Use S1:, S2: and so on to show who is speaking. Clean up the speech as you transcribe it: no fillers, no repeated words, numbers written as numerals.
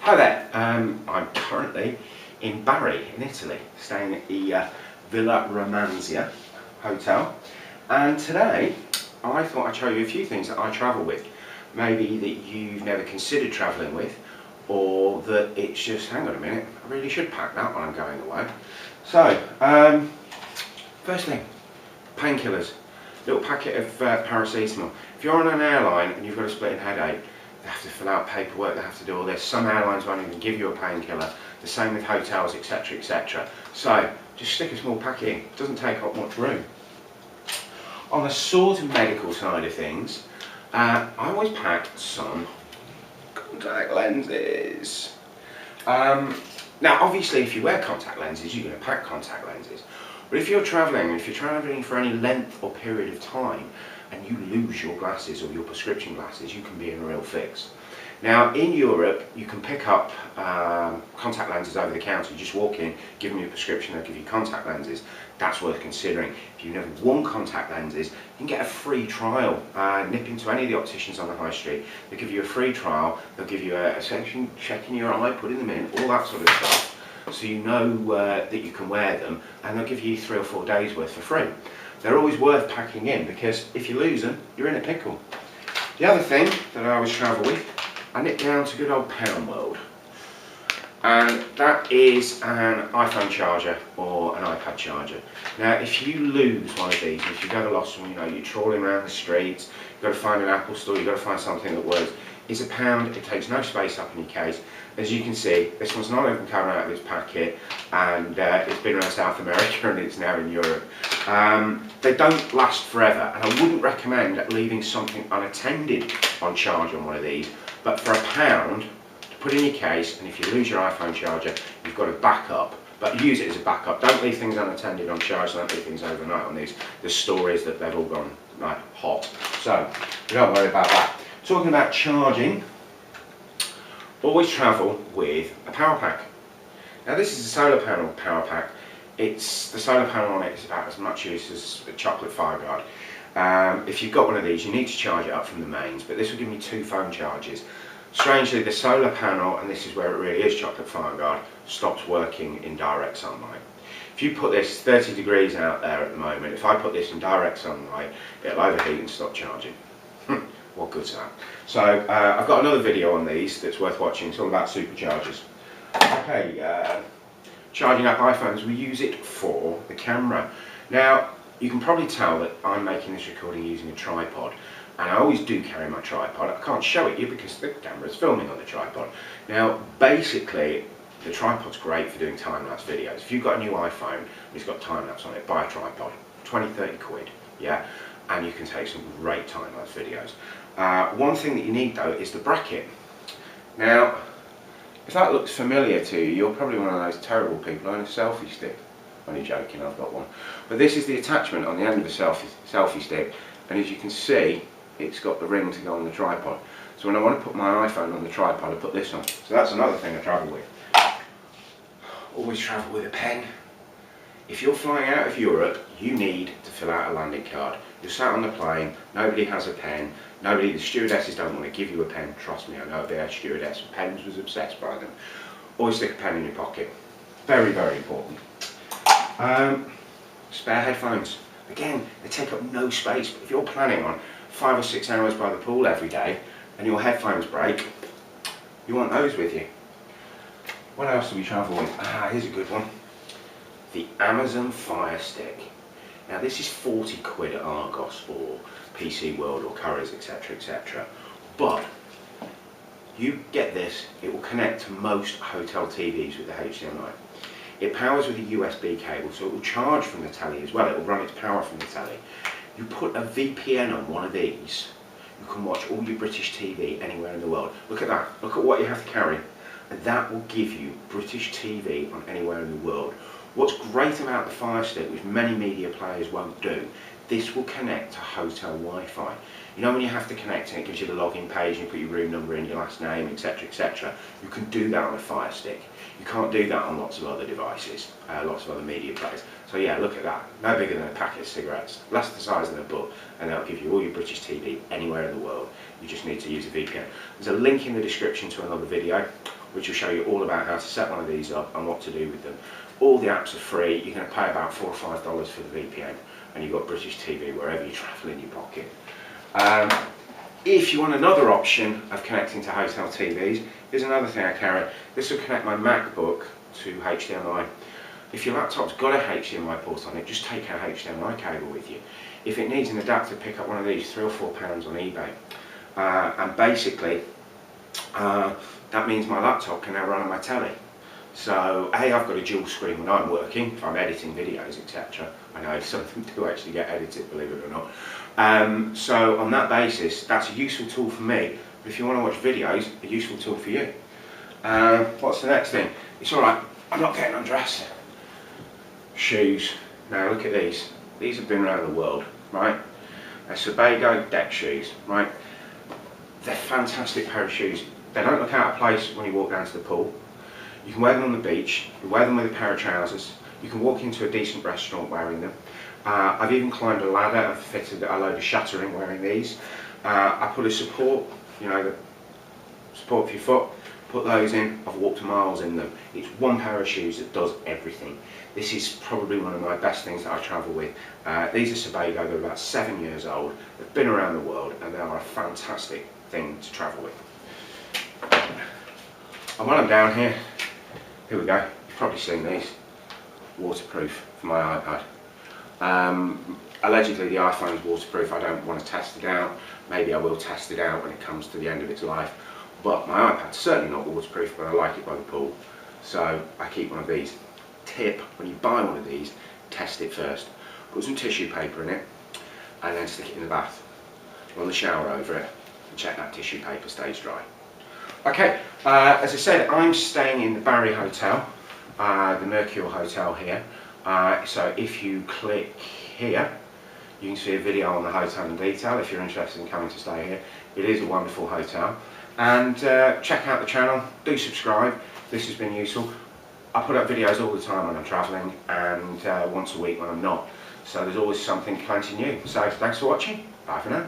S1: Hi there, I'm currently in Bari in Italy, staying at the Villa Romanzia Hotel, and today I thought I'd show you a few things that I travel with, maybe that you've never considered travelling with, or that it's just, hang on a minute, I really should pack that when I'm going away. So, first thing, painkillers, little packet of paracetamol. If you're on an airline and you've got a splitting headache, they have to fill out paperwork, they have to do all this. Some airlines won't even give you a painkiller. The same with hotels, etc, etc. So just stick a small packet in. It doesn't take up much room. On the sort of medical side of things, I always pack some contact lenses. Now obviously if you wear contact lenses, you're going to pack contact lenses. But if you're travelling for any length or period of time, and you lose your glasses or your prescription glasses, you can be in a real fix. Now in Europe you can pick up contact lenses over the counter. You just walk in, give them your prescription, they'll give you contact lenses. That's worth considering. If you've never worn contact lenses, you can get a free trial. Nip into any of the opticians on the high street, they'll give you a free trial, they'll give you a section checking your eye, putting them in, all that sort of stuff, so you know that you can wear them, and they'll give you 3 or 4 days worth for free. They're always worth packing in, because if you lose them, you're in a pickle. The other thing that I always travel with, I nip down to good old Pound World, and that is an iPhone charger or an iPad charger. Now if you lose one of these, if you've ever lost one, you're trawling around the streets, you've got to find an Apple store, you've got to find something that works. It's £1, it takes no space up in your case. As you can see, this one's not even coming out of its packet, and it's been around South America and it's now in Europe. They don't last forever, and I wouldn't recommend leaving something unattended on charge on one of these, but for £1 to put in your case, and if you lose your iPhone charger, you've got a backup. But use it as a backup. Don't leave things unattended on charge, don't leave things overnight on these. There's stories that they've all gone like hot. So, don't worry about that. Talking about charging, always travel with a power pack. Now this is a solar panel power pack. The solar panel on it is about as much use as a chocolate Fireguard. If you've got one of these, you need to charge it up from the mains, but this will give me 2 phone charges. Strangely, the solar panel, and this is where it really is chocolate Fireguard, stops working in direct sunlight. If you put this 30 degrees out there at the moment, if I put this in direct sunlight, it'll overheat and stop charging. What good's that? So I've got another video on these that's worth watching. It's all about superchargers. Okay, charging up iPhones, we use it for the camera. Now you can probably tell that I'm making this recording using a tripod, and I always do carry my tripod. I can't show it you because the camera's filming on the tripod. Now basically the tripod's great for doing time-lapse videos. If you've got a new iPhone and it's got time-lapse on it, buy a tripod, 20-30 quid, yeah, and you can take some great time-lapse videos. One thing that you need though is the bracket. Now if that looks familiar to you, you're probably one of those terrible people on a selfie stick. Only joking, I've got one. But this is the attachment on the end of the selfie stick, and as you can see, it's got the ring to go on the tripod. So when I want to put my iPhone on the tripod, I put this on. So that's another thing I travel with. Always travel with a pen. If you're flying out of Europe, you need to fill out a landing card. You're sat on the plane, nobody has a pen, the stewardesses don't want to give you a pen, trust me, I know the air stewardess, pens was obsessed by them. Always stick a pen in your pocket. Very, very important. Spare headphones. Again, they take up no space, but if you're planning on 5 or 6 hours by the pool every day, and your headphones break, you want those with you. What else do we travel with? Here's a good one. The Amazon Fire Stick. Now this is 40 quid at Argos or PC World or Currys, etc, etc. But you get this, it will connect to most hotel TVs with the HDMI. It powers with a USB cable, so it will charge from the telly as well. It will run its power from the telly. You put a VPN on one of these, you can watch all your British TV anywhere in the world. Look at that, look at what you have to carry. And that will give you British TV on anywhere in the world. What's great about the Fire Stick, which many media players won't do, this will connect to hotel Wi-Fi. You know when you have to connect and it gives you the login page and you put your room number in, your last name, etc, etc. You can do that on a Fire Stick. You can't do that on lots of other devices, lots of other media players. So yeah, look at that. No bigger than a packet of cigarettes, less the size than a book, and that'll give you all your British TV anywhere in the world. You just need to use a VPN. There's a link in the description to another video. which will show you all about how to set one of these up and what to do with them. All the apps are free. You're going to pay about $4 or $5 for the VPN, and you've got British TV wherever you travel in your pocket. If you want another option of connecting to hotel TVs, here's another thing I carry. This will connect my MacBook to HDMI. If your laptop's got a HDMI port on it, just take a HDMI cable with you. If it needs an adapter, pick up one of these, £3 or £4 on eBay. And basically, that means my laptop can now run on my telly. So, I've got a dual screen when I'm working, if I'm editing videos, etc. I know some of them do actually get edited, believe it or not. So, on that basis, that's a useful tool for me. But if you want to watch videos, a useful tool for you. What's the next thing? It's alright, I'm not getting undressed. Shoes. Now, look at these. These have been around the world, right? They're Sebago deck shoes, right? They're a fantastic pair of shoes. They don't look out of place when you walk down to the pool. You can wear them on the beach, you wear them with a pair of trousers, you can walk into a decent restaurant wearing them. I've even climbed a ladder and fitted a load of shuttering wearing these. I put a support, you know, the support for your foot, put those in, I've walked miles in them. It's one pair of shoes that does everything. This is probably one of my best things that I travel with. These are Sebago, they're about 7 years old, they've been around the world and they are a fantastic thing to travel with. And while I'm down here, here we go, you've probably seen these, waterproof for my iPad. Allegedly the iPhone's waterproof, I don't want to test it out, maybe I will test it out when it comes to the end of its life, but my iPad's certainly not waterproof, but I like it by the pool, so I keep one of these. Tip, when you buy one of these, test it first. Put some tissue paper in it, and then stick it in the bath. Run the shower over it, and check that tissue paper stays dry. Okay, as I said, I'm staying in the Barry Hotel, the Mercure Hotel here. So if you click here, you can see a video on the hotel in detail if you're interested in coming to stay here. It is a wonderful hotel. And check out the channel, do subscribe, this has been useful. I put up videos all the time when I'm travelling and once a week when I'm not. So there's always something plenty new. So thanks for watching, bye for now.